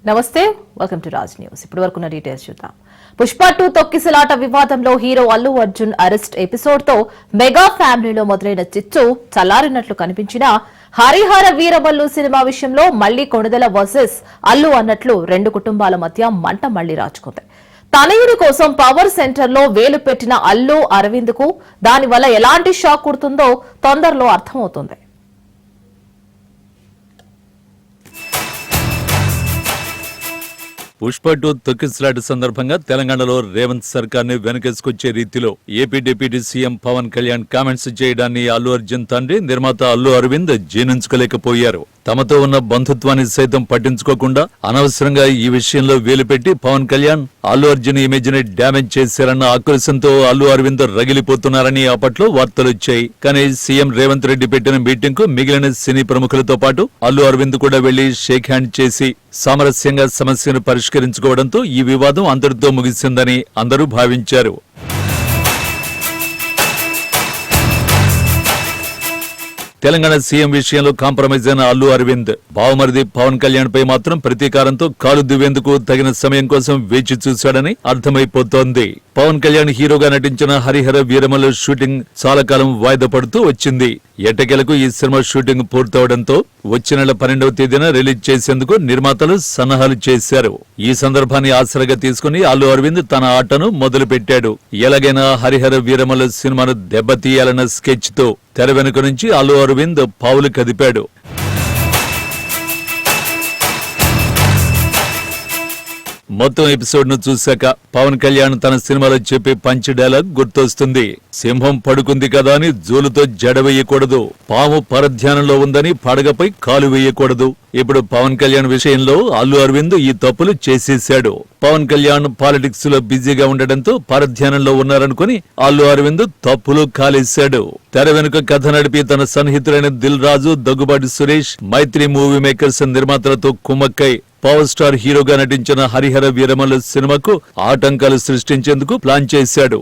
నమస్తే, welcome to Raj news. ఇప్పుడు వరకున్న details చూద్దాం. పుష్ప 2 తొక్కిసలాట వివాదంలో hero Allu Arjun arrest episode తో మెగా ఫ్యామిలీలో మొదలైన చిచ్చు చల్లారినట్లు కనిపించినా హరిహర వీరమల్లు సినిమా విషయంలో మళ్లీ కొణిదెల వర్సెస్ అల్లు అన్నట్లు రెండు కుటుంబాల మధ్య మంట మళ్లీ రాచుకుంది. తనయుడి కోసం పవర్ సెంటర్ లో వేలు పెట్టిన అల్లు అరవింద్ కు దానివల్ల ఎలాంటి షాక్ కుడుతుందో తొందరలో అర్థమవుతుంది. పుష్ప 2 తొక్కిసలాట సందర్భంగా తెలంగాణలో రేవంత్ సర్కార్ ని వెనకేసుకొచ్చే రీతిలో AP deputy CM Pawan Kalyan comments చేయడాన్ని అల్లు అర్జున్ తండ్రి నిర్మాత అల్లు అరవింద్ జీర్ణించుకోలేకపోయారు. తమతో ఉన్న బంధుత్వాన్ని సైతం పట్టించుకోకుండా అనవసరంగా ఈ విషయంలో వేలుపెట్టి పవన్ కళ్యాణ్ అల్లు అర్జున్ ఇమేజ్ ని డ్యామేజ్ చేశారన్న ఆక్రోశంతో అల్లు అరవింద్ రగిలిపోతున్నారని అప్పట్లో వార్తలొచ్చాయి. కానీ సీఎం రేవంత్ రెడ్డి పెట్టిన మీటింగ్ కు మిగిలిన సినీ ప్రముఖులతో పాటు అల్లు అరవింద్ కూడా వెళ్లి షేక్ హ్యాండ్ చేసి సామరస్యంగా సమస్యను పరిష్కరించుకోవడంతో ఈ వివాదం అందరితో ముగిసిందని అందరూ భావించారు. తెలంగాణ సీఎం విషయంలో కాంప్రమైజ్ అయిన అల్లు అరవింద్ బావమరిది పవన్ కళ్యాణ్ పై మాత్రం ప్రతీకారంతో కాలు దువ్వేందుకు తగిన సమయం కోసం వేచి చూశాడని అర్థమైపోతోంది. పవన్ కళ్యాణ్ హీరోగా నటించిన హరిహర వీరమల్లు షూటింగ్ చాలా కాలం వాయిదా పడుతూ వచ్చింది. ఎట్టకేలకు ఈ సినిమా షూటింగ్ పూర్తవడంతో వచ్చే నెల 12వ తేదీన రిలీజ్ చేసేందుకు నిర్మాతలు సన్నాహాలు చేశారు. ఈ సందర్భాన్ని ఆసరాగా తీసుకుని అల్లు అరవింద్ తన ఆటను మొదలు పెట్టాడు. ఎలాగైనా హరిహర వీరమల్లు సినిమాను దెబ్బతీయాలన్న స్కెచ్ తో తెర వెనుక నుంచి అల్లు అరవింద్ పావులు కదిపాడు. మొత్తం ఎపిసోడ్ ను చూశాక పవన్ కళ్యాణ్ తన సినిమాలో చెప్పే పంచ్ డైలాగ్ గుర్తొస్తుంది. సింహం పడుకుంది కదా అని జోలుతో జడ వేయకూడదు, పాము పరధ్యానంలో ఉందని పడగపై కాలు వేయకూడదు. ఇప్పుడు పవన్ కళ్యాణ్ విషయంలో అల్లు అరవింద్ ఈ తప్పులు చేసేశాడు. పవన్ కళ్యాణ్ పాలిటిక్స్ లో బిజీగా ఉండడంతో పరధ్యానంలో ఉన్నారనుకుని అల్లు అరవింద్ తప్పులు కాలేశాడు. తెర వెనుక కథ నడిపి తన సన్నిహితులైన దిల్ రాజు, దగ్గుబాటి సురేష్, మైత్రి మూవీ మేకర్స్ నిర్మాతలతో కుమ్మక్కై పవర్ స్టార్ హీరోగా నటించిన హరిహర వీరమల్లు సినిమాకు ఆటంకాలు సృష్టించేందుకు ప్లాన్ చేశాడు.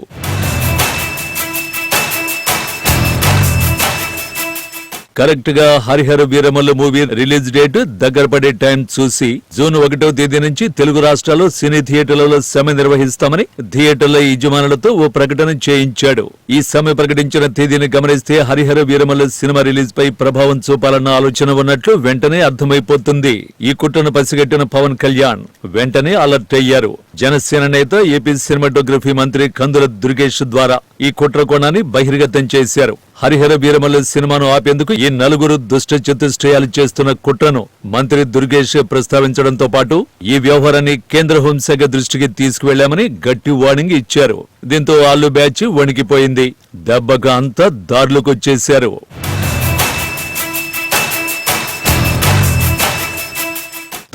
కరెక్ట్ గా Harihara Veeramallu movie release date దగ్గర పడే టైం చూసి జూన్ 1వ తేదీ నుంచి తెలుగు రాష్ట్రాల్లో సినీ థియేటర్లలో సమ్మె నిర్వహిస్తామని థియేటర్ల యజమానులతో ఓ ప్రకటన చేయించాడు. ఈ సమ్మె ప్రకటించిన తేదీని గమనిస్తే హరిహర వీరమల్లు సినిమా రిలీజ్ పై ప్రభావం చూపాలన్న ఆలోచన ఉన్నట్లు వెంటనే అర్థమైపోతుంది. ఈ కుట్రను పసిగట్టిన పవన్ కళ్యాణ్ వెంటనే అలర్ట్ అయ్యారు. జనసేన నేత, ఏపీ సినిమాటోగ్రఫీ మంత్రి కందుల దుర్గేష్ ద్వారా ఈ కుట్ర కోణాన్ని బహిర్గతం చేశారు. హరిహర వీరమల్లు సినిమాను ఆపేందుకు ఈ నలుగురు దుష్ట చతుష్టయాలు చేస్తున్న కుట్రను మంత్రి దుర్గేష్ ప్రస్తావించడంతో పాటు ఈ వ్యవహారాన్ని కేంద్ర హోంశాఖ దృష్టికి తీసుకువెళ్లామని గట్టి వార్నింగ్ ఇచ్చారు. దీంతో అల్లు బ్యాచ్ వణికిపోయింది. దెబ్బగా అంతా దారులకొచ్చేశారు.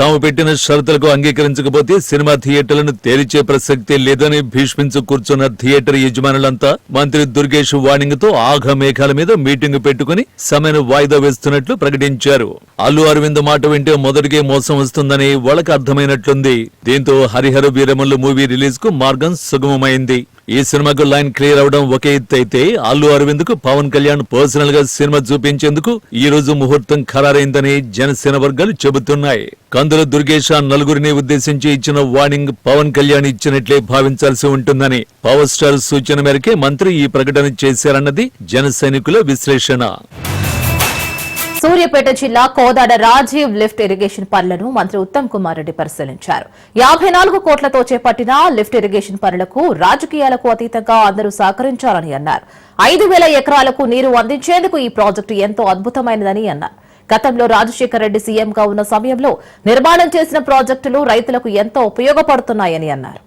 తాము పెట్టిన షరతులకు అంగీకరించకపోతే సినిమా థియేటర్లను తెరిచే ప్రసక్తే లేదని భీష్మించు కూర్చున్న థియేటర్ యజమానులంతా మంత్రి దుర్గేష్ వార్నింగ్ తో ఆఘమేఘాల మీద మీటింగ్ పెట్టుకుని సమ్మెను వాయిదా వేస్తున్నట్లు ప్రకటించారు. అల్లు అరవింద్ మాట వింటే మొదటికే మోసం వస్తుందని వాళ్ళకి అర్థమైనట్లుంది. దీంతో హరిహర వీరమల్లు మూవీ రిలీజ్ కు మార్గం సుగమమైంది. ఈ సినిమాకు లైన్ క్లియర్ అవడం ఒక ఎత్తు అయితే అల్లు అరవింద్ కు పవన్ కళ్యాణ్ పర్సనల్ గా సినిమా చూపించేందుకు ఈ రోజు ముహూర్తం ఖరారైందని జనసేన వర్గాలు చెబుతున్నాయి. కందుల దుర్గేష్ నలుగురిని ఉద్దేశించి ఇచ్చిన వార్నింగ్ పవన్ కళ్యాణ్ ఇచ్చినట్లే భావించాల్సి ఉంటుందని పవర్ స్టార్ సూచన మేరకే మంత్రి ఈ ప్రకటన చేశారన్నది జన సైనికుల విశ్లేషణ. సూర్యాపేట జిల్లా కోదాడ రాజీవ్ లిఫ్ట్ ఇరిగేషన్ పనులను మంత్రి ఉత్తమ్ కుమార్ రెడ్డి పరిశీలించారు. 54 కోట్లతో చేపట్టిన లిఫ్ట్ ఇరిగేషన్ పనులకు రాజకీయాలకు అతీతంగా అందరూ సహకరించాలని అన్నారు. 5,000 ఎకరాలకు నీరు అందించేందుకు ఈ ప్రాజెక్టు ఎంతో అద్భుతమైనదని అన్నారు. గతంలో రాజశేఖర్ రెడ్డి సీఎంగా ఉన్న సమయంలో నిర్మాణం చేసిన ప్రాజెక్టులు రైతులకు ఎంతో ఉపయోగపడుతున్నాయని అన్నారు.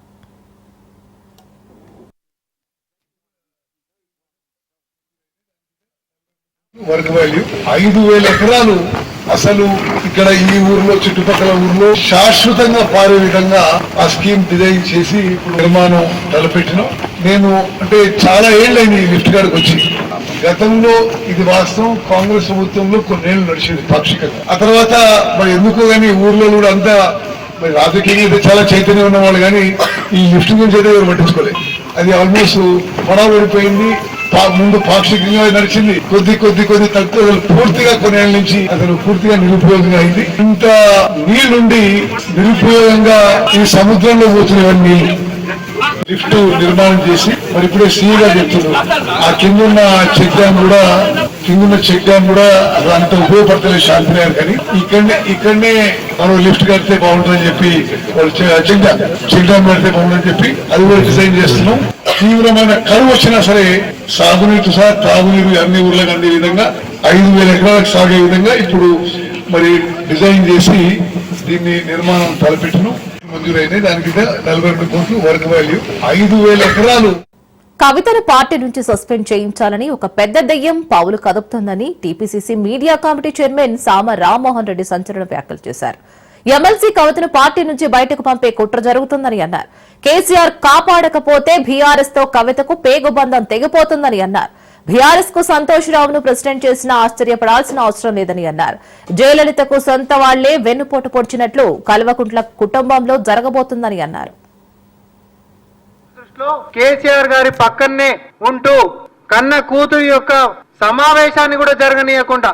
వర్క్ వాల్యూ 5,000 ఎకరాలు అసలు ఇక్కడ ఈ ఊర్లో చుట్టుపక్కల ఊర్లో శాశ్వతంగా పారే విధంగా ఆ స్కీమ్ డిజైన్ చేసి ఇప్పుడు నిర్మాణం తలపెట్టినాం. నేను అంటే చాలా ఏళ్ళైంది ఈ లిఫ్ట్ గారికి వచ్చి. గతంలో ఇది వాస్తవం కాంగ్రెస్ ప్రభుత్వంలో కొన్నేళ్లు నడిచింది పాక్షికంగా. ఆ తర్వాత మరి ఎందుకో గానీ ఊర్లో కూడా అంతా మరి రాజకీయంగా అయితే చాలా చైతన్యం ఉన్నవాళ్ళు కానీ ఈ లిఫ్ట్ గురించి అయితే ఎవరు పట్టించుకోలేదు. అది ఆల్మోస్ట్ పడవ పడిపోయింది. ముందు పాక్షికంగా నడిచింది, కొద్ది తక్కువ పూర్తిగా కొన్నేళ్ల నుంచి అతను పూర్తిగా నిరుపయోగంగా అయింది. ఇంత నీళ్లుండి నిరుపయోగంగా ఈ సముద్రంలో పోతున్న నీళ్లు లిఫ్ట్ నిర్మాణం చేసి మరి ఇప్పుడే సీగా చెప్తున్నారు. ఆ కిందున్న చెక్ డ్యామ్ కూడా అంత ఉపయోగపడతలేదు శాంతి గారు. కానీ ఇక్కడనే మనం లిఫ్ట్ కడితే బాగుంటుందని చెప్పి వాళ్ళు చెక్ డ్యామ్ కడితే బాగుంటుందని చెప్పి అది కూడా డిజైన్ చేస్తున్నాం. తీవ్రమైన కరువు వచ్చినా సరే సాగునీరు సహా తాగునీరు అన్ని ఊర్లకు అందే విధంగా 5,000 ఎకరాలకు సాగే విధంగా ఇప్పుడు మరి డిజైన్ చేసి దీన్ని నిర్మాణం తలపెట్టినాం. మంజూరైన దానికి 42 కోట్లు వర్క్ వాల్యూ. 5,000 ఎకరాలు. కవితను పార్టీ నుంచి సస్పెండ్ చేయించాలని ఒక పెద్ద దెయ్యం పావులు కదుపుతోందని టీపీసీసీ మీడియా కమిటీ చైర్మన్ సామ రామ్మోహన్ రెడ్డి సంచలన వ్యాఖ్యలు చేశారు. ఎమ్మెల్సీ కవితను పార్టీ నుంచి బయటకు పంపే కుట్ర జరుగుతుందని అన్నారు. కేసీఆర్ కాపాడకపోతే బీఆర్ఎస్ తో కవితకు పేగుబంధం తెగిపోతుందని అన్నారు. బీఆర్ఎస్ కు సంతోష్ రావును ప్రెసిడెంట్ చేసినా ఆశ్చర్యపడాల్సిన అవసరం లేదని అన్నారు. జయలలితకు సొంత వాళ్లే వెన్నుపోటు పొడిచినట్లు కల్వకుంట్ల కుటుంబంలో జరగబోతుందని అన్నారు. కేసీఆర్ గారి పక్కనే ఉంటూ కన్న కూతురు యొక్క సమావేశాన్ని కూడా జరగనీయకుండా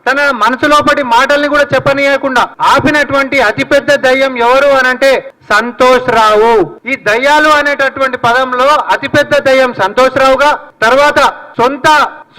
తన మనసులోపటి మాటల్ని కూడా చెప్పనీయకుండా ఆపినటువంటి అతిపెద్ద దయ్యం ఎవరు అనంటే సంతోష్ రావు. ఈ దయ్యాలు అనేటటువంటి పదంలో అతిపెద్ద దయ్యం సంతోష్ రావుగా, తర్వాత సొంత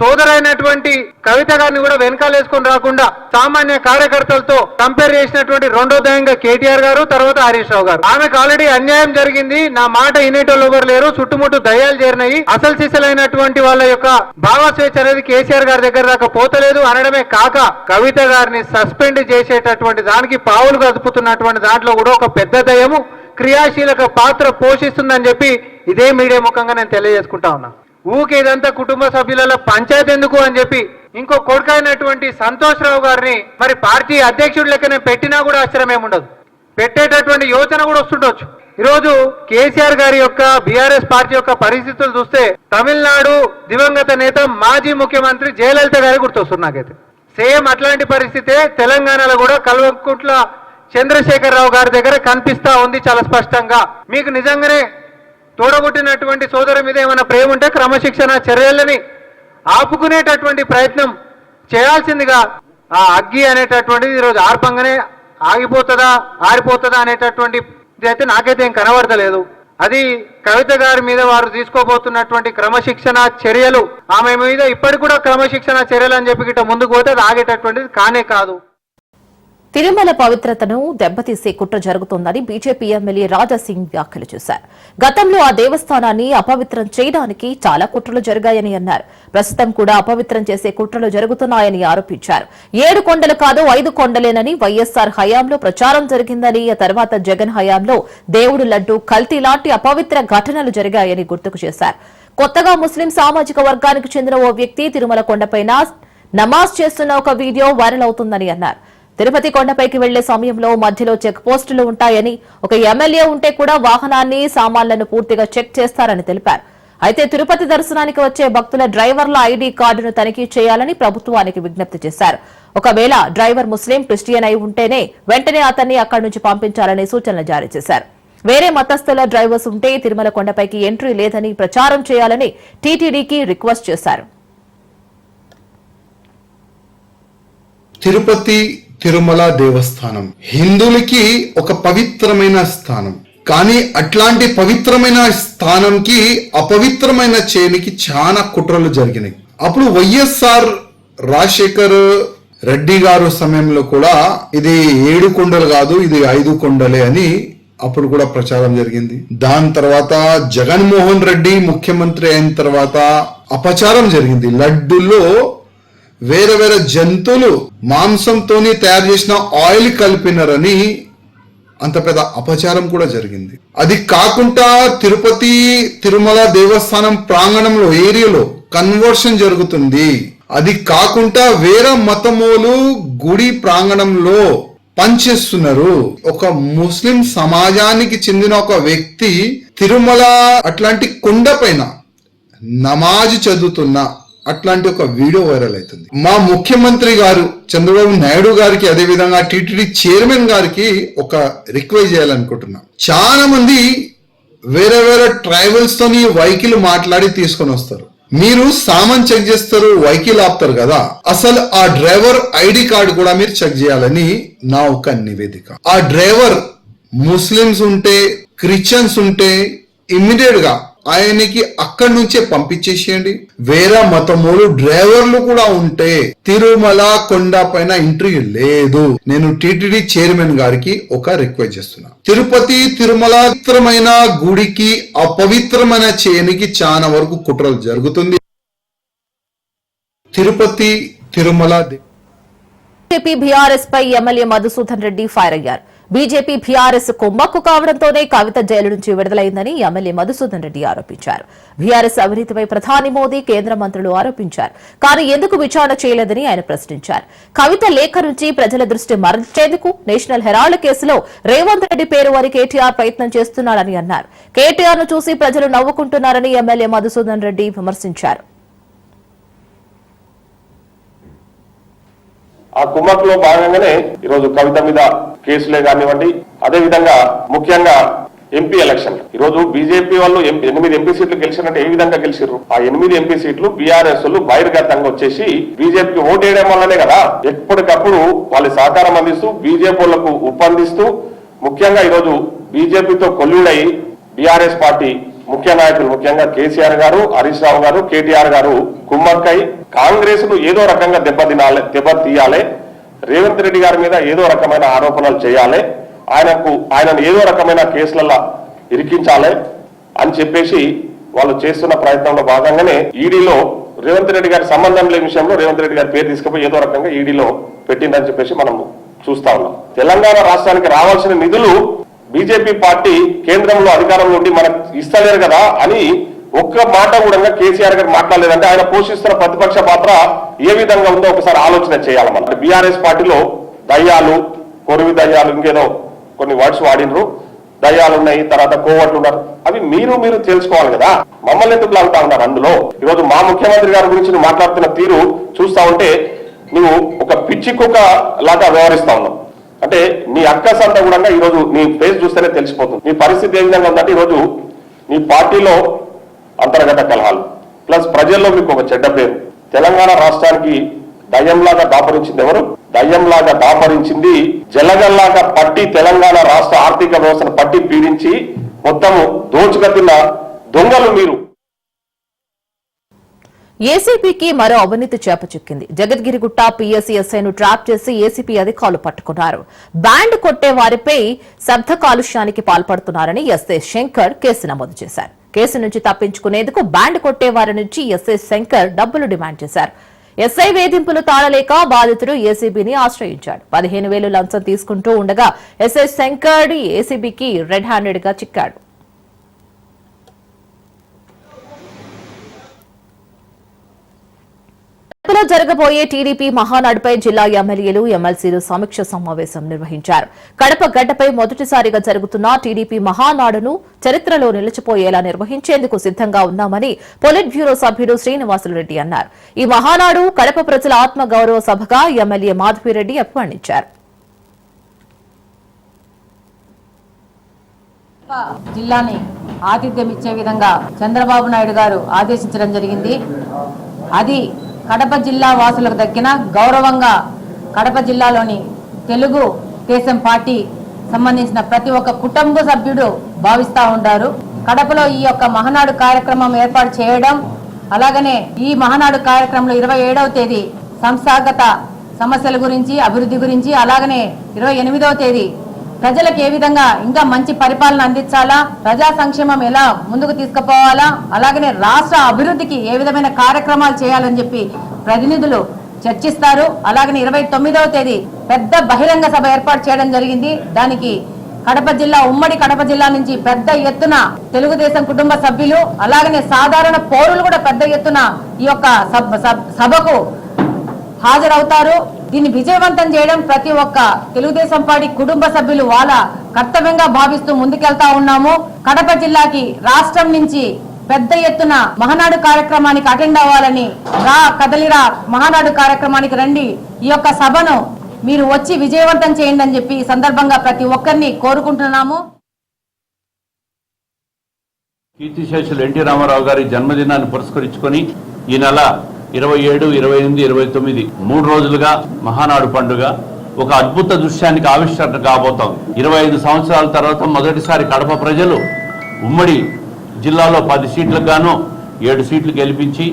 సోదరైనటువంటి కవిత గారిని కూడా వెనకాలేసుకొని రాకుండా సామాన్య కార్యకర్తలతో కంపేర్ చేసినటువంటి రెండో దయంగా కేటీఆర్ గారు, తర్వాత హరీష్ రావు గారు. ఆమెకు ఆల్రెడీ అన్యాయం జరిగింది, నా మాట వినేటోళ్ళు ఎవరు లేరు, చుట్టుముట్టు దయ్యాలు చేరినాయి, అసలు సిసలైనటువంటి వాళ్ళ యొక్క భావస్వేచ్ఛ అనేది కేసీఆర్ గారి దగ్గర దాకా పోతలేదు అనడమే కాక కవిత గారిని సస్పెండ్ చేసేటటువంటి దానికి పావులు కదుపుతున్నటువంటి దాంట్లో కూడా ఒక పెద్ద దయ్యము క్రియాశీలక పాత్ర పోషిస్తుందని చెప్పి ఇదే మీడియా ముఖంగా నేను తెలియజేసుకుంటా ఉన్నా. ఊకే ఇదంతా కుటుంబ సభ్యుల పంచాయతీ ఎందుకు అని చెప్పి ఇంకో కొడుకైనటువంటి సంతోష్ రావు గారిని మరి పార్టీ అధ్యక్షుడి లెక్కనే పెట్టినా కూడా ఆశ్చర్యం ఏముండదు. పెట్టేటటువంటి యోచన కూడా వస్తుండొచ్చు. ఈరోజు కేసీఆర్ గారి యొక్క బీఆర్ఎస్ పార్టీ యొక్క పరిస్థితులు చూస్తే తమిళనాడు దివంగత నేత మాజీ ముఖ్యమంత్రి జయలలిత గారి గుర్తొస్తుంది నాకైతే. సేమ్ అట్లాంటి పరిస్థితే తెలంగాణలో కూడా కల్వకుంట్ల చంద్రశేఖరరావు గారి దగ్గర కనిపిస్తా ఉంది చాలా స్పష్టంగా. మీకు నిజంగానే తోడబుట్టినటువంటి సోదరు మీద ఏమైనా ప్రేమ ఉంటే క్రమశిక్షణ చర్యలని ఆపుకునేటటువంటి ప్రయత్నం చేయాల్సిందిగా ఆ అగ్గి అనేటటువంటిది ఈరోజు ఆర్పంగానే ఆగిపోతుందా ఆరిపోతుందా అనేటటువంటి అయితే నాకైతే ఏం కనబడతలేదు. అది కవిత గారి మీద వారు తీసుకోబోతున్నటువంటి క్రమశిక్షణ చర్యలు, ఆమె మీద ఇప్పటికి కూడా క్రమశిక్షణ చర్యలు అని చెప్పి గిట్ట ముందుకు పోతే అది ఆగేటటువంటిది కానే కాదు. తిరుమల పవిత్రతను దెబ్బతీసే కుట్ర జరుగుతోందని బీజేపీ ఎమ్మెల్యే రాజాసింగ్ వ్యాఖ్యలు చేశారు. గతంలో ఆ దేవస్థానాన్ని అపవిత్రం చేయడానికి చాలా కుట్రలు జరిగాయని అన్నారు. ప్రస్తుతం కూడా అపవిత్రం చేసే కుట్రలు జరుగుతున్నాయని ఆరోపించారు. 7 కొండలు కాదు 5 కొండలేనని వైఎస్సార్ హయాంలో ప్రచారం జరిగిందని, ఆ తర్వాత జగన్ హయాంలో దేవుడు లడ్డు కల్తీ లాంటి అపవిత్ర ఘటనలు జరిగాయని గుర్తుకు చేశారు. కొత్తగా ముస్లిం సామాజిక వర్గానికి చెందిన ఓ వ్యక్తి తిరుమల కొండపైన నమాజ్ చేస్తున్న ఒక వీడియో వైరల్ అవుతుందని అన్నారు. తిరుపతి కొండపైకి వెళ్లే సమయంలో మధ్యలో చెక్ పోస్టులు ఉంటాయని, ఒక ఎమ్మెల్యే ఉంటే కూడా వాహనాన్ని సామాన్లను పూర్తిగా చెక్ చేస్తారని తెలిపారు. అయితే తిరుపతి దర్శనానికి వచ్చే భక్తుల డ్రైవర్ల ఐడీ కార్డును తనిఖీ చేయాలని ప్రభుత్వానికి విజ్ఞప్తి చేశారు. ఒకవేళ డ్రైవర్ ముస్లిం, క్రిస్టియన్ అయి ఉంటేనే వెంటనే అతన్ని అక్కడి నుంచి పంపించాలని సూచనలు జారీ చేశారు. వేరే మతస్థుల డ్రైవర్స్ ఉంటే తిరుమల కొండపైకి ఎంట్రీ లేదని ప్రచారం చేయాలని టీటీడీకి రిక్వెస్ట్ చేశారు. తిరుపతి తిరుమల దేవస్థానం హిందువులకి ఒక పవిత్రమైన స్థానం. కానీ అట్లాంటి పవిత్రమైన స్థానంకి అపవిత్రమైన చేయనికి చాలా కుట్రలు జరిగినాయి. అప్పుడు వైఎస్ఆర్ రాజశేఖర్ రెడ్డి గారు సమయంలో కూడా ఇది 7 కొండలు కాదు, ఇది 5 కొండలే అని అప్పుడు కూడా ప్రచారం జరిగింది. దాని తర్వాత జగన్మోహన్ రెడ్డి ముఖ్యమంత్రి అయిన తర్వాత అపచారం జరిగింది. లడ్డులో వేరే వేరే జంతువులు మాంసంతోని తయారు చేసిన ఆయిల్ కలిపినారని అంత పెద్ద అపచారం కూడా జరిగింది. అది కాకుండా తిరుపతి తిరుమల దేవస్థానం ప్రాంగణంలో ఏరియాలో కన్వర్షన్ జరుగుతుంది. అది కాకుండా వేరే మతములు గుడి ప్రాంగణంలో పనిచేస్తున్నారు. ఒక ముస్లిం సమాజానికి చెందిన ఒక వ్యక్తి తిరుమల అట్లాంటి కొండ పైన నమాజ్ చదువుతున్నా అట్లాంటి ఒక వీడియో వైరల్ అవుతుంది. మా ముఖ్యమంత్రి గారు చంద్రబాబు నాయుడు గారికి, అదే విధంగా టీటీడీ చైర్మన్ గారికి ఒక రిక్వెస్ట్ చేయాలనుకుంటున్నా. చాలా మంది వేరే వేరే ట్రైబల్స్ తోని వెహికల్ మాట్లాడి తీసుకొని వస్తారు. మీరు సామాన్ చెక్ చేస్తారు, వెహికల్ ఆపుతారు కదా, అసలు ఆ డ్రైవర్ ఐడి కార్డు కూడా మీరు చెక్ చేయాలని నా ఒక నివేదిక. ఆ డ్రైవర్ ముస్లిమ్స్ ఉంటే, క్రిస్టియన్స్ ఉంటే ఇమ్మీడియట్ గా ఆయనకి అక్కడి నుంచే పంపించేసేయండి. వేరే మతములు డ్రైవర్లు కూడా ఉంటే తిరుమల కొండ పైన ఎంట్రీ లేదు. నేను టిటిడి చైర్మన్ గారికి ఒక రిక్వెస్ట్ చేస్తున్నా. తిరుపతి తిరుమల పవిత్రమైన గుడికి అపవిత్రమైన చేయనికి చాలా వరకు కుట్రలు జరుగుతుంది. తిరుపతి తిరుమల బీజేపీ బీఆర్ఎస్ పై ఎమ్మెల్యే మధుసూదన్ రెడ్డి ఫైర్ అయ్యారు. బీజేపీ బీఆర్ఎస్ కొమ్మక్కు కావడంతోనే కవిత జైలు నుంచి విడుదలైందని ఎమ్మెల్యే మధుసూదన్ రెడ్డి ఆరోపించారు. బీఆర్ఎస్ అవినీతిపై ప్రధాని మోదీ, కేంద్ర మంత్రులు ఆరోపించారు. కానీ ఎందుకు విచారణ చేయలేదని ఆయన ప్రశ్నించారు. కవిత లేఖ నుంచి ప్రజల దృష్టి మరల్చేందుకు నేషనల్ హెరాల్డ్ కేసులో రేవంత్ రెడ్డి పేరు అని కేటీఆర్ ప్రయత్నం చేస్తున్నారని అన్నారు. కేటీఆర్ ను చూసి ప్రజలు నవ్వుకుంటున్నారని ఎమ్మెల్యే మధుసూదన్ రెడ్డి విమర్శించారు. ఆ కుమ్మక్లో భాగంగానే ఈరోజు కవిత మీద కేసులే కానివ్వండి, అదే విధంగా ముఖ్యంగా ఎంపీ ఎలక్షన్ ఈరోజు బీజేపీ వాళ్ళు 8 ఎంపీ సీట్లు గెలిచినట్టు ఏ విధంగా గెలిచారు? ఆ 8 ఎంపీ సీట్లు బీఆర్ఎస్ వాళ్ళు బహిర్గతంగా వచ్చేసి బీజేపీకి ఓటు వేయడం వల్లనే కదా ఎప్పటికప్పుడు వాళ్ళు సహకారం అందిస్తూ బీజేపీ వాళ్లకు ఉప్పందిస్తూ, ముఖ్యంగా ఈరోజు బీజేపీతో కొల్లుడై బీఆర్ఎస్ పార్టీ ముఖ్య నాయకులు ముఖ్యంగా కేసీఆర్ గారు, హరీష్ రావు గారు, కేటీఆర్ గారు కుమ్మక్కై కాంగ్రెస్ ను ఏదో రకంగా దెబ్బతీయాలి, రేవంత్ రెడ్డి గారి మీద ఏదో రకమైన ఆరోపణలు చేయాలి, ఆయనను ఏదో రకమైన కేసులలో ఇరికించాలి అని చెప్పేసి వాళ్ళు చేస్తున్న ప్రయత్నంలో భాగంగానే ఈడీలో రేవంత్ రెడ్డి గారి సంబంధం లేని విషయంలో రేవంత్ రెడ్డి గారి పేరు తీసుకుపోయి ఏదో రకంగా ఈడీలో పెట్టిందని చెప్పేసి మనం చూస్తా ఉన్నాం. తెలంగాణ రాష్ట్రానికి రావాల్సిన నిధులు బీజేపీ పార్టీ కేంద్రంలో అధికారంలో ఉండి మనకు ఇస్తలేరు కదా అని ఒక్క మాట కూడా కేసీఆర్ గారు మాట్లాడలేదంటే ఆయన పోషిస్తున్న ప్రతిపక్ష పాత్ర ఏ విధంగా ఉందో ఒకసారి ఆలోచన చేయాలి. మనం బీఆర్ఎస్ పార్టీలో దయ్యాలు, కొరివి దయ్యాలు, ఇంకేదో కొన్ని వర్డ్స్ వాడినరు, దయ్యాలు ఉన్నాయి, తర్వాత కోవట్లు ఉన్నారు, అవి మీరు తెలుసుకోవాలి కదా. మమ్మల్ని ఎందుకు లాగుతా ఉన్నారు అందులో? ఈరోజు మా ముఖ్యమంత్రి గారి గురించి నువ్వు మాట్లాడుతున్న తీరు చూస్తా ఉంటే నువ్వు ఒక పిచ్చి కుక్క లాగా వ్యవహరిస్తా ఉన్నావు. అంటే నీ అక్కస్ అంతా కూడా ఈరోజు నీ ఫేస్ చూస్తేనే తెలిసిపోతుంది నీ పరిస్థితి ఏ విధంగా ఉందంటే, ఈరోజు నీ పార్టీలో అంతర్గత కలహాలు ప్లస్ ప్రజల్లో మీకు ఒక చెడ్డ పేరు. తెలంగాణ రాష్ట్రానికి దయ్యంలాగా దాపరించింది ఎవరు? దయ్యంలాగా దాపరించింది జలగల్లాగా పట్టి తెలంగాణ రాష్ట్ర ఆర్థిక వ్యవస్థను పట్టి పీడించి మొత్తము దోచుకతిన్న దొంగలు మీరు. ఏసీపీకి మరో అవినీతి చేప చిక్కింది. జగద్గిరిగుట్ట పీఎస్సీఎస్ఐను ట్రాప్ చేసి ఏసీపీ అధికారులు పట్టుకున్నారు. బ్యాండ్ కొట్టే వారిపై శబ్ద కాలుష్యానికి పాల్పడుతున్నారని ఎస్ఐ శంకర్ కేసు నమోదు చేశారు. కేసు నుంచి తప్పించుకునేందుకు బ్యాండ్ కొట్టే వారి నుంచి ఎస్ఐ శంకర్ డబ్బులు డిమాండ్ చేశారు. ఎస్ఐ వేధింపులు తాళలేక బాధితుడు ఏసీబీని ఆశ్రయించాడు. 15,000 లంచం తీసుకుంటూ ఉండగా ఎస్ఐ శంకర్ ఏసీబీకి రెడ్ హ్యాండెడ్ గా చిక్కాడు. కడపలో జరగబోయే టీడీపీ మహానాడుపై జిల్లా ఎమ్మెల్యేలు, ఎమ్మెల్సీలు సమీక్ష సమావేశం నిర్వహించారు. కడప గడ్డపై మొదటిసారిగా జరుగుతున్న టీడీపీ మహానాడును చరిత్రలో నిలిచిపోయేలా నిర్వహించేందుకు సిద్దంగా ఉన్నామని పొలిట్ బ్యూరో సభ్యుడు శ్రీనివాసులరెడ్డి అన్నారు. ఈ మహానాడు కడప ప్రజల ఆత్మ గౌరవ సభగా ఎమ్మెల్యే మాధవిరెడ్డి అభివర్ణించారు. జిల్లాని ఆతిథ్యం ఇచ్చే విధంగా చంద్రబాబు నాయుడు గారు ఆదేశించడం జరిగింది. అది కడప జిల్లా వాసులకు దక్కిన గౌరవంగా కడప జిల్లాలోని తెలుగు దేశం పార్టీ సంబంధించిన ప్రతి ఒక్క కుటుంబ సభ్యుడు భావిస్తూ ఉంటారు. కడపలో ఈ యొక్క మహానాడు కార్యక్రమం ఏర్పాటు చేయడం, అలాగనే ఈ మహానాడు కార్యక్రమంలో 27వ తేదీ సంస్థాగత సమస్యల గురించి, అభివృద్ధి గురించి, అలాగనే 28వ తేదీ ప్రజలకు ఏ విధంగా ఇంకా మంచి పరిపాలన అందించాలా, ప్రజా సంక్షేమం ఎలా ముందుకు తీసుకుపోవాలా, అలాగనే రాష్ట్ర అభివృద్ధికి ఏ విధమైన కార్యక్రమాలు చేయాలని చెప్పి ప్రతినిధులు చర్చిస్తారు. అలాగనే 29వ తేదీ పెద్ద బహిరంగ సభ ఏర్పాటు చేయడం జరిగింది. దానికి కడప జిల్లా, ఉమ్మడి కడప జిల్లా నుంచి పెద్ద ఎత్తున తెలుగుదేశం కుటుంబ సభ్యులు, అలాగనే సాధారణ పౌరులు కూడా పెద్ద ఎత్తున ఈ యొక్క సభకు హాజరవుతారు. దీన్ని విజయవంతం చేయడం ప్రతి ఒక్క తెలుగుదేశం పార్టీ కుటుంబ సభ్యులు వాళ్ళ కర్తవ్యంగా భావిస్తూ ముందుకెళ్తా ఉన్నాము. కడప జిల్లాకి రాష్ట్రం నుంచి పెద్ద ఎత్తున మహానాడు కార్యక్రమానికి అటెండ్ అవ్వాలని, కదలిరా మహానాడు కార్యక్రమానికి రండి, ఈ యొక్క సభను మీరు వచ్చి విజయవంతం చేయండి అని చెప్పి ఈ సందర్భంగా ప్రతి ఒక్కరిని కోరుకుంటున్నాము. కీర్తిశేషులు ఎన్టీ రామారావు గారి జన్మదినాన్ని పురస్కరించుకొని ఈ నెల 27, 28, 29 3 రోజులుగా మహానాడు పండుగ ఒక అద్భుత దృశ్యానికి ఆవిష్కరణ కాబోతోంది. 25 సంవత్సరాల తర్వాత మొదటిసారి కడప ప్రజలు ఉమ్మడి జిల్లాలో 10 సీట్లకు గాను 7 సీట్లు గెలిపించి,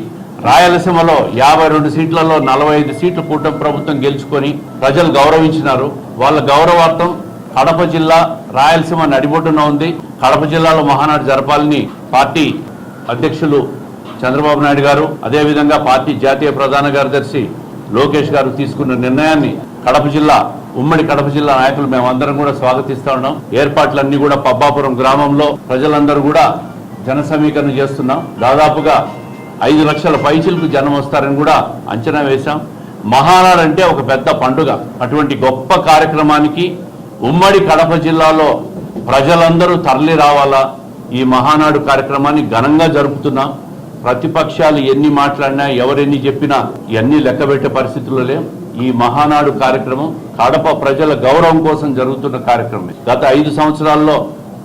రాయలసీమలో 52 సీట్లలో 45 సీట్లు కూటమి ప్రభుత్వం గెలుచుకొని ప్రజలు గౌరవించినారు. వాళ్ళ గౌరవార్థం కడప జిల్లా రాయలసీమ నడిబొడ్డున ఉంది. కడప జిల్లాలో మహానాడు జరపాలని పార్టీ అధ్యక్షులు చంద్రబాబు నాయుడు గారు, అదేవిధంగా పార్టీ జాతీయ ప్రధాన కార్యదర్శి లోకేష్ గారు తీసుకున్న నిర్ణయాన్ని ఉమ్మడి కడప జిల్లా నాయకులు మేమందరం కూడా స్వాగతిస్తా ఉన్నాం. ఏర్పాట్లన్నీ కూడా పబ్బాపురం గ్రామంలో ప్రజలందరూ కూడా జన సమీకరణ చేస్తున్నాం. దాదాపుగా 5 లక్షల పైచిలకు జనం వస్తారని కూడా అంచనా వేశాం. మహానాడు అంటే ఒక పెద్ద పండుగ. అటువంటి గొప్ప కార్యక్రమానికి ఉమ్మడి కడప జిల్లాలో ప్రజలందరూ తరలి రావాలా. ఈ మహానాడు కార్యక్రమాన్ని ఘనంగా జరుపుతున్నాం. ప్రతిపక్షాలు ఎన్ని మాట్లాడినా, ఎవరెన్ని చెప్పినా ఇవన్నీ లెక్కబెట్టే పరిస్థితుల్లో లేం. ఈ మహానాడు కార్యక్రమం కడప ప్రజల గౌరవం కోసం జరుగుతున్న కార్యక్రమం. గత 5 సంవత్సరాల్లో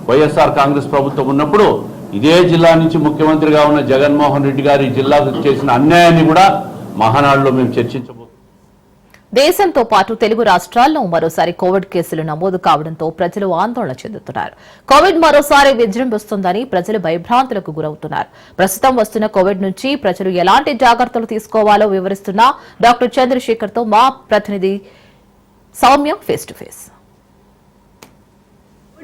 వైఎస్ఆర్ కాంగ్రెస్ ప్రభుత్వం ఉన్నప్పుడు ఇదే జిల్లా నుంచి ముఖ్యమంత్రిగా ఉన్న జగన్మోహన్ రెడ్డి గారి జిల్లాకు చేసిన అన్యాయాన్ని కూడా మహానాడులో మేము చర్చించబోతున్నాం. దేశంతో పాటు తెలుగు రాష్ట్రాల్లో మరోసారి కోవిడ్ కేసులు నమోదు కావడంతో ప్రజలు ఆందోళన చెందుతున్నారు. కోవిడ్ మరోసారి విజృంభిస్తుందని ప్రజలు భయభ్రాంతులకు గురవుతున్నారు. ప్రస్తుతం వస్తున్న కోవిడ్ నుంచి ప్రజలు ఎలాంటి జాగ్రత్తలు తీసుకోవాలో వివరిస్తున్న డాక్టర్ చంద్రశేఖర్ తో మా ప్రతినిధి సౌమ్య ఫేస్ టు ఫేస్.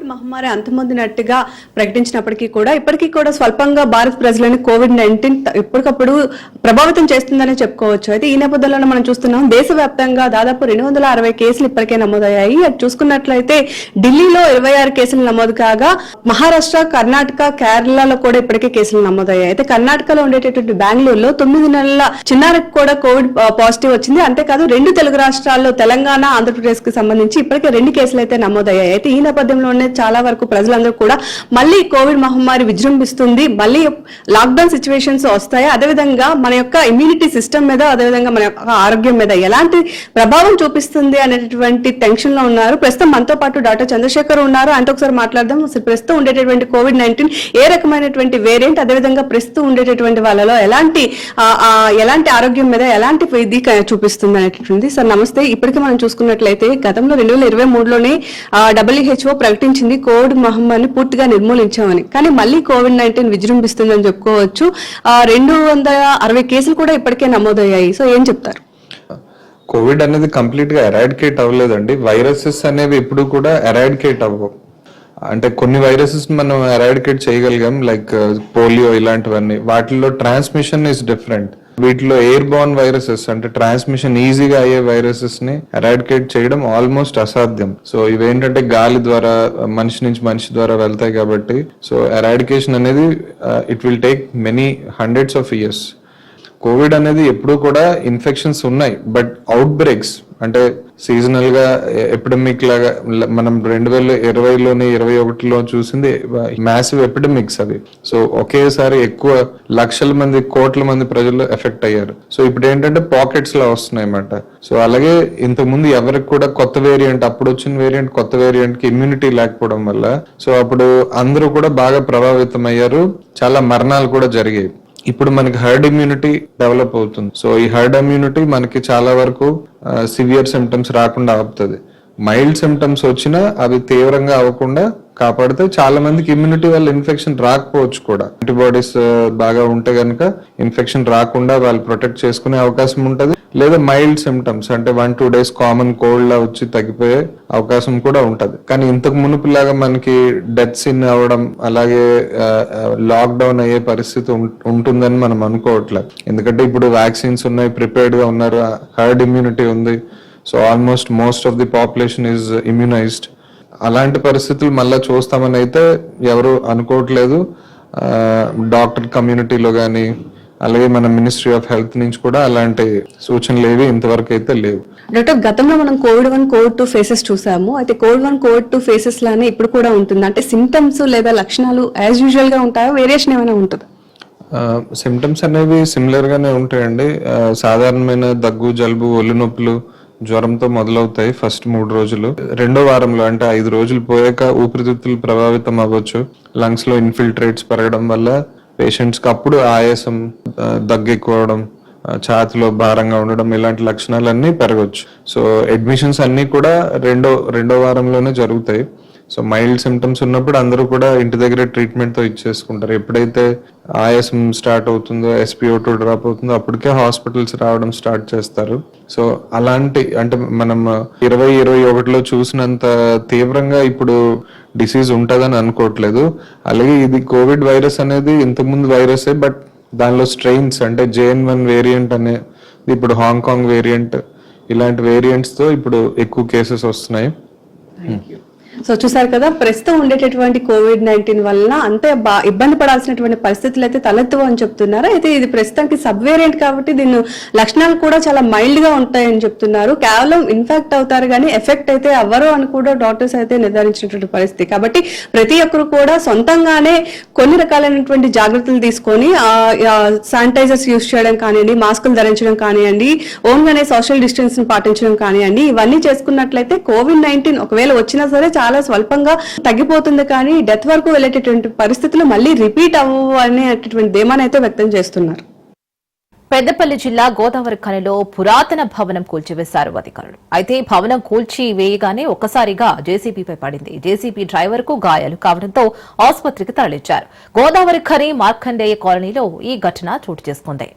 మహమ్మారి అంతమొందినట్టుగా ప్రకటించినప్పటికీ కూడా ఇప్పటికీ కూడా స్వల్పంగా భారత ప్రజలను కోవిడ్-19 ఎప్పటికప్పుడు ప్రభావితం చేస్తుందని చెప్పుకోవచ్చు. అయితే ఈ నేపథ్యంలో మనం చూస్తున్నాం దేశవ్యాప్తంగా దాదాపు 260 కేసులు ఇప్పటికే నమోదయ్యాయి. అది చూసుకున్నట్లయితే ఢిల్లీలో 26 కేసులు నమోదు కాగా మహారాష్ట్ర, కర్ణాటక, కేరళలో కూడా ఇప్పటికే కేసులు నమోదయ్యాయి. అయితే కర్ణాటకలో ఉండేటటువంటి బెంగళూరులో 9 నెలల చిన్నారికి కూడా కోవిడ్ పాజిటివ్ వచ్చింది. అంతేకాదు 2 తెలుగు రాష్ట్రాల్లో తెలంగాణ, ఆంధ్రప్రదేశ్ కి సంబంధించి ఇప్పటికే 2 కేసులు అయితే నమోదయ్యాయి. అయితే ఈ నేపథ్యంలోనే చాలా వరకు ప్రజలందరూ కూడా మళ్ళీ కోవిడ్ మహమ్మారి విజృంభిస్తుంది, మళ్ళీ లాక్డౌన్ సిచ్యువేషన్స్ వస్తాయి, అదేవిధంగా మన యొక్క ఇమ్యూనిటీ సిస్టమ్ మీద, అదేవిధంగా మన యొక్క ఆరోగ్యం మీద ఎలాంటి ప్రభావం చూపిస్తుంది అనేటటువంటి టెన్షన్ లో ఉన్నారు. ప్రస్తుతం మనతో పాటు డాక్టర్ చంద్రశేఖర్ ఉన్నారు. ఆయనతో ఒకసారి మాట్లాడదాం. అసలు ప్రస్తుతం ఉండేటటువంటి కోవిడ్-19 ఏ రకమైనటువంటి వేరియంట్, అదేవిధంగా ప్రస్తుతం ఉండేటటువంటి వాళ్ళలో ఎలాంటి ఆరోగ్యం మీద ఎలాంటి ఇది చూపిస్తుంది అనేటటువంటి. సార్ నమస్తే. ఇప్పటికీ మనం చూసుకున్నట్లయితే గతంలో 2023లోనే WHO ప్రకటించింది కోవిడ్ మహమ్మారిని పూర్తిగా నిర్మూలించామని. కానీ మళ్ళీ కోవిడ్-19 విజృంభిస్తుందని చెప్పుకోవచ్చు. 260 కేసులు కూడా ఇప్పటికే నమోదయ్యాయి. సో ఏం చెప్తారు? కోవిడ్ అనేది కంప్లీట్ గా ఎరాడికేట్ అవ్వలేదండి. వైరసెస్ అనేవి ఎప్పుడు కూడా ఎరాడికేట్ అవ్వవు. అంటే కొన్ని వైరసెస్ మనం ఎరాడికేట్ చేయగలిగాం, లైక్ పోలియో ఇలాంటివన్నీ. వాటిల్లో ట్రాన్స్మిషన్ ఇస్ డిఫరెంట్. వీటిలో ఎయిర్ బోర్న్ వైరసెస్ అంటే ట్రాన్స్మిషన్ ఈజీగా అయ్యే వైరసెస్ ని ఎరాడికేట్ చేయడం ఆల్మోస్ట్ అసాధ్యం. సో ఇవేంటంటే గాలి ద్వారా మనిషి నుంచి మనిషి ద్వారా వెళ్తాయి కాబట్టి సో ఎరాడికేషన్ అనేది it will take many hundreds of years. Covid అనేది ఎప్పుడు కూడా ఇన్ఫెక్షన్స్ ఉన్నాయి, బట్ అవుట్ బ్రేక్స్ అంటే సీజనల్ గా ఎపిడమిక్ లాగా మనం 2020లోని 2021లో చూసింది మ్యాసివ్ ఎపిడమిక్స్ అవి. సో ఒకేసారి ఎక్కువ లక్షల మంది, కోట్ల మంది ప్రజలు ఎఫెక్ట్ అయ్యారు. సో ఇప్పుడు ఏంటంటే పాకెట్స్ లా వస్తున్నాయి అన్నమాట. సో అలాగే ఇంతకు ముందు ఎవరికి కూడా కొత్త వేరియంట్, అప్పుడు వచ్చిన వేరియంట్, కొత్త వేరియంట్ కి ఇమ్యూనిటీ లేకపోవడం వల్ల సో అప్పుడు అందరూ కూడా బాగా ప్రభావితం అయ్యారు, చాలా మరణాలు కూడా జరిగాయి. ఇప్పుడు మనకి హర్డ్ ఇమ్యూనిటీ డెవలప్ అవుతుంది. సో ఈ హర్డ్ ఇమ్యూనిటీ మనకి చాలా వరకు సివియర్ సిమ్టమ్స్ రాకుండా ఆపుతుంది. మైల్డ్ సిమ్టమ్స్ వచ్చినా అవి తీవ్రంగా అవ్వకుండా కాపాడితే చాలా మందికి ఇమ్యూనిటీ వల్ల ఇన్ఫెక్షన్ రాకపోవచ్చు కూడా. యాంటీబాడీస్ బాగా ఉంటే కనుక ఇన్ఫెక్షన్ రాకుండా వాళ్ళు ప్రొటెక్ట్ చేసుకునే అవకాశం ఉంటుంది. లేదా మైల్డ్ సిమ్టమ్స్ అంటే 1-2 days కామన్ కోల్డ్ లా వచ్చి తగ్గిపోయే అవకాశం కూడా ఉంటది. కానీ ఇంతకు మునుపులాగా మనకి డెత్స్ ఇన్ అవ్వడం, అలాగే లాక్డౌన్ అయ్యే పరిస్థితి ఉంటుందని మనం అనుకోవట్లేదు. ఎందుకంటే ఇప్పుడు వ్యాక్సిన్స్ ఉన్నాయి, ప్రిపేర్డ్ గా ఉన్నారు, హర్డ్ ఇమ్యూనిటీ ఉంది. So almost most of the population is immunized. అలాంటి పరిస్థితులు మళ్ళీ చూస్తామని అయితే ఎవరు అనుకోవట్లేదు. డాక్టర్ కమ్యూనిటీలో కానీ అలాగే మన మినిస్ట్రీ ఆఫ్ హెల్త్ నుంచి కూడా అలాంటి సూచనలు ఏవి ఇంతవరకు అయితే లేవు. డాక్టర్, గతంలో మనం కోవిడ్-1, కోవిడ్-2 ఫేసెస్ చూసాము. అయితే కోవిడ్-1, కోవిడ్-2 ఫేసెస్ లానే ఇప్పుడు కూడా ఉంటుంది. అంటే సిమ్టమ్స్ లేదా లక్షణాలు యాజ్ యూజువల్ గా ఉంటాయో, వేరియేషన్ ఏమైనా ఉంటుందా? సిమ్టమ్స్ అనేవి సిమిలర్ గానే ఉంటాయండి. సాధారణమైన దగ్గు, జలుబు, ఒళ్ళు నొప్పులు జ్వరంతో మొదలవుతాయి ఫస్ట్ 3 రోజులు. రెండో వారంలో అంటే 5 రోజులు పోయాక ఊపిరితిత్తులు ప్రభావితం అవ్వచ్చు. లంగ్స్ లో ఇన్ఫిల్ట్రేట్స్ పెరగడం వల్ల పేషెంట్స్ కి అప్పుడు ఆయాసం, దగ్గు ఎక్కువడం, ఛాతిలో భారంగా ఉండడం ఇలాంటి లక్షణాలన్నీ పెరగవచ్చు. సో అడ్మిషన్స్ అన్ని కూడా రెండో వారంలోనే జరుగుతాయి. సో మైల్డ్ సిమ్టమ్స్ ఉన్నప్పుడు అందరూ కూడా ఇంటి దగ్గర ట్రీట్మెంట్ తో ఇచ్చేసుకుంటారు. ఎప్పుడైతే ఆయాసం స్టార్ట్ అవుతుందో, SpO2 డ్రాప్ అవుతుందో అప్పటికే హాస్పిటల్స్ రావడం స్టార్ట్ చేస్తారు. సో అలాంటి అంటే మనం 2021లో చూసినంత తీవ్రంగా ఇప్పుడు డిసీజ్ ఉంటుందని అనుకోవట్లేదు. అలాగే ఇది కోవిడ్ వైరస్ అనేది ఇంతకుముందు వైరసే, బట్ దానిలో స్ట్రెయిన్స్ అంటే JN1 వేరియంట్ అనేది ఇప్పుడు హాంకాంగ్ వేరియంట్ ఇలాంటి వేరియంట్స్ తో ఇప్పుడు ఎక్కువ కేసెస్ వస్తున్నాయి. సో చూసారు కదా, ప్రస్తుతం ఉండేటటువంటి COVID-19 వలన అంతే ఇబ్బంది పడాల్సినటువంటి పరిస్థితులు అయితే తలెత్తవు అని చెప్తున్నారు. అయితే ఇది ప్రస్తుతానికి సబ్ వేరియంట్ కాబట్టి దీని లక్షణాలు కూడా చాలా మైల్డ్ గా ఉంటాయని చెప్తున్నారు. కేవలం ఇన్ఫెక్ట్ అవుతారు కానీ ఎఫెక్ట్ అయితే అవ్వరు అని కూడా డాక్టర్స్ అయితే నిర్ధారించినటువంటి పరిస్థితి. కాబట్టి ప్రతి ఒక్కరు కూడా సొంతంగానే కొన్ని రకాలైనటువంటి జాగ్రత్తలు తీసుకొని శానిటైజర్స్ యూజ్ చేయడం కానివ్వండి, మాస్కులు ధరించడం కానివ్వండి, ఓన్ గానే సోషల్ డిస్టెన్స్ ని పాటించడం కానివ్వండి, ఇవన్నీ చేసుకున్నట్లయితే COVID-19 ఒకవేళ వచ్చినా సరే చాలా స్వల్పంగా తగ్గిపోతుంది. కానీ డెత్ వరకు వెళ్ళేటటువంటి పరిస్థితులు మళ్ళీ రిపీట్ అవ్వవు అనేటటువంటి ధీమాన్ని అయితే వ్యక్తం చేస్తున్నారు. పెద్దపల్లి జిల్లా గోదావరి ఖనిలో పురాతన భవనం కూల్చివేశారు అధికారులు. అయితే భవనం కూల్చి వేయగానే ఒక్కసారిగా జేసీబీపై పడింది. జేసీబీ డ్రైవర్ కు గాయాలు కావడంతో ఆసుపత్రికి తరలించారు. గోదావరి ఖని మార్కండేయ కాలనీలో ఈ ఘటన చోటు చేసుకుంది.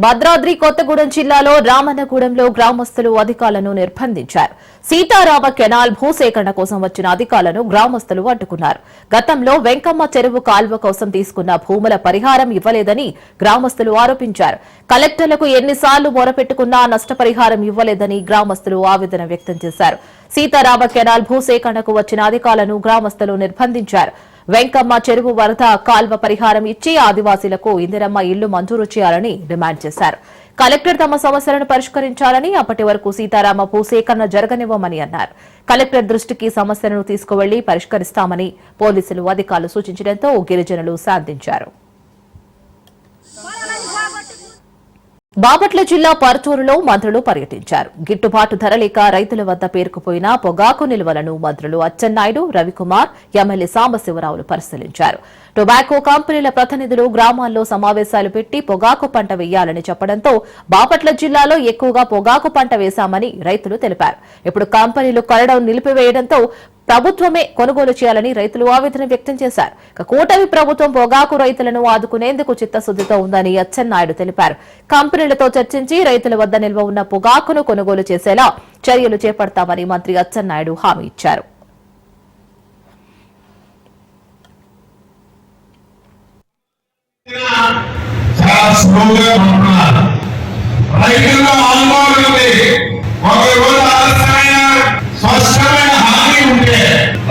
భద్రాద్రి కొత్తగూడెం జిల్లాలో రామన్నగూడెంలో గ్రామస్తులు అధికారులను నిర్బంధించారు. సీతారామ కెనాల్ భూసేకరణ కోసం వచ్చిన అధికారులను గ్రామస్తులు అడ్డుకున్నారు. గతంలో వెంకమ్మ చెరువు కాల్వ కోసం తీసుకున్న భూముల పరిహారం ఇవ్వలేదని గ్రామస్తులు ఆరోపించారు. కలెక్టర్లకు ఎన్నిసార్లు మొరపెట్టుకున్నా నష్టపరిహారం ఇవ్వలేదని గ్రామస్తులు ఆవేదన వ్యక్తం చేశారు. సీతారామ కెనాల్ భూసేకరణకు వచ్చిన అధికారులను గ్రామస్తులు నిర్బంధించారు. వెంకమ్మ చెరువు వరద కాల్వ పరిహారం ఇచ్చి ఆదివాసీలకు ఇందిరమ్మ ఇళ్లు మంజూరు చేయాలని డిమాండ్ చేశారు. కలెక్టర్ తమ సమస్యలను పరిష్కరించాలని, అప్పటి వరకు సీతారామ భూసేకరణ జరగనివ్వమని అన్నారు. కలెక్టర్ దృష్టికి సమస్యలను తీసుకువెళ్లి పరిష్కరిస్తామని పోలీసులు అధికారులు సూచించడంతో గిరిజనులు శాంతించారు. బాపట్ల జిల్లా పర్చూరులో మంత్రులు పర్యటించారు. గిట్టుబాటు ధర లేక రైతుల వద్ద పేరుకుపోయిన పొగాకు నిల్వలను మంత్రులు అచ్చెన్నాయుడు, రవికుమార్, ఎమ్మెల్యే సాంబశివరావులు పరిశీలించారు. టొబాకో కంపెనీల ప్రతినిధులు గ్రామాల్లో సమావేశాలు పెట్టి పొగాకు పంట వేయాలని చెప్పడంతో బాపట్ల జిల్లాలో ఎక్కువగా పొగాకు పంట వేశామని రైతులు తెలిపారు. ఇప్పుడు కంపెనీలు కొనడం నిలిపివేయడంతో ప్రభుత్వమే కొనుగోలు చేయాలని రైతులు ఆవేదన వ్యక్తం చేశారు. కూటమి ప్రభుత్వం పొగాకు రైతులను ఆదుకునేందుకు చిత్తశుద్దితో ఉందని అచ్చెన్నాయుడు తెలిపారు. కంపెనీలతో చర్చించి రైతుల వద్ద నిల్వ ఉన్న పొగాకును కొనుగోలు చేసేలా చర్యలు చేపడతామని మంత్రి అచ్చెన్నాయుడు హామీ ఇచ్చారు. స్పష్టమైన హామీ ఉంటే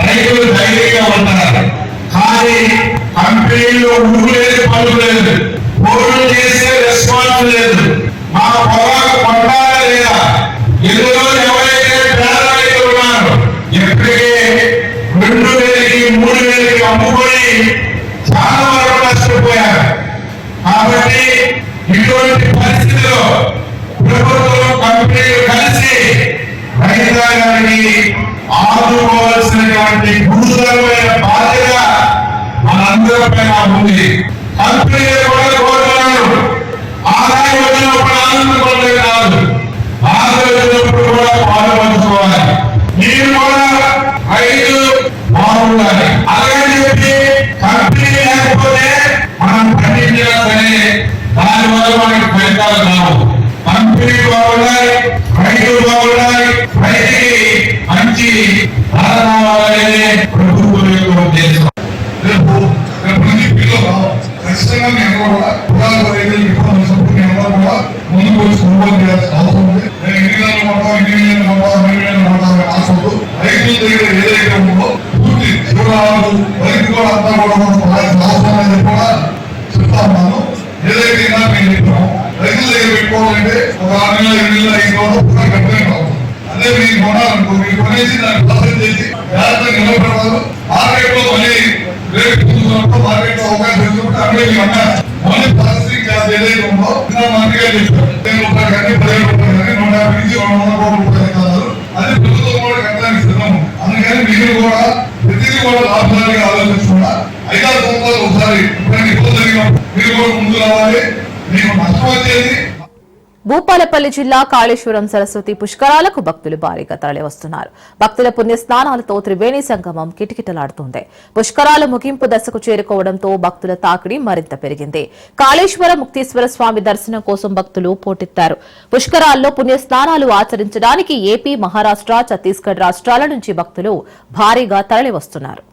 రైతులు ధైర్యంగా ఉంటారు. కానీ కంపెనీలో ఊరు లేదు, పనులు లేదు, ఫోన్లు చేసే రెస్పాన్స్ లేదు. మా పొగాకు కొట్టాలా లేదా? ఇందులో ఎవరైతే పేద రైతులు ఉన్నారు ఇప్పటికే 2,000కి 3,000కి అమ్ముకొని చాలా వరకు నష్టపోయారు. కాబట్టి ఇటువంటి పరిస్థితిలో ప్రభుత్వం, కంపెనీలు కలిసి రైతాంగానికి ఆదుకోవాల్సినటువంటి గురుతరమైన బాధ్యత మనందరి పైన ఉంది. కంపెనీలు కూడా కోరుతున్నారు, ఆదాయం వచ్చినప్పుడు ఆనందపడలే కాదు, బాధ వచ్చినప్పుడు కూడా పాల్పంచుకోవాలి. మీరు కూడా రైతు బాగుండాలి. అలాగని చెప్పి కంపెనీ లేకపోతే మనం పండించినా సరే దానివల్ల మనకి ఫలితాలు రావు. కంపెనీ బాగుండాలి, రైతులు బాగుండాలి, రైతుకి మంచి ధర రావాలనే ప్రభుత్వం యొక్క ఉద్దేశం. రేపు పిల్లలు ఖచ్చితంగా మేము కూడా పొగాకు రైతులు కూడా ముందుకు వచ్చి కొనుగోలు చేయాల్సిన అవసరం ఉంది. రైతుల దగ్గర ఏదైతే ఉందో పూర్తి జీవనాలు రైతు కూడా అంతా కూడా అవసరం అనేది కూడా చెప్తాను. ఏదైతే మేము చెప్పాము రైతుల దగ్గర పెట్టుకోవాలంటే ఒక 6 నెలలు 8 నెలలు 5 నెలలు కట్టలే కావాలి. అదే మీరు కొనాలనుకో, మీరు కొనేసి దాన్ని ప్రాసెస్ చేసి జాగ్రత్తగా నిలబడతారు. మార్కెట్లో మళ్ళీ రేపు చూసుకున్నప్పుడు మార్కెట్లో అవకాశం ఇచ్చినప్పుడు అన్నీ అన్నారు. మళ్ళీ పరిస్థితి ఏదైతే ఉందో మందిగా చెప్పారు. 10 రూపాయలు కానీ 15 రూపాయలు కానీ 150 నుంచి 200 కోట్ల రూపాయలు కాదు. అది ప్రభుత్వం కూడా కట్టడానికి సిద్ధము. అందుకని మీరు కూడా ప్రతిదీ కూడా లాభదారిగా ఆలోచించకుండా 5-6 సంవత్సరాలు ఒకసారి ఇబ్బంది జరిగినప్పుడు మీరు కూడా ముందు రావాలి. మీకు నష్టం వచ్చేది. భూపాలపల్లి జిల్లా కాళేశ్వరం సరస్వతి పుష్కరాలకు భక్తులు భారీగా తరలివస్తున్నారు. భక్తుల పుణ్య స్నానాలతో త్రివేణి సంగమం కిటకిటలాడుతోంది. పుష్కరాల ముగింపు దశకు చేరుకోవడంతో భక్తుల తాకిడి మరింత పెరిగింది. కాళేశ్వర ముక్తీశ్వర స్వామి దర్శనం కోసం భక్తులు పోటెత్తారు. పుష్కరాల్లో పుణ్య స్నానాలు ఆచరించడానికి ఏపీ, మహారాష్ట్ర, ఛత్తీస్గఢ్ రాష్ట్రాల నుంచి భక్తులు భారీగా తరలివస్తున్నారు.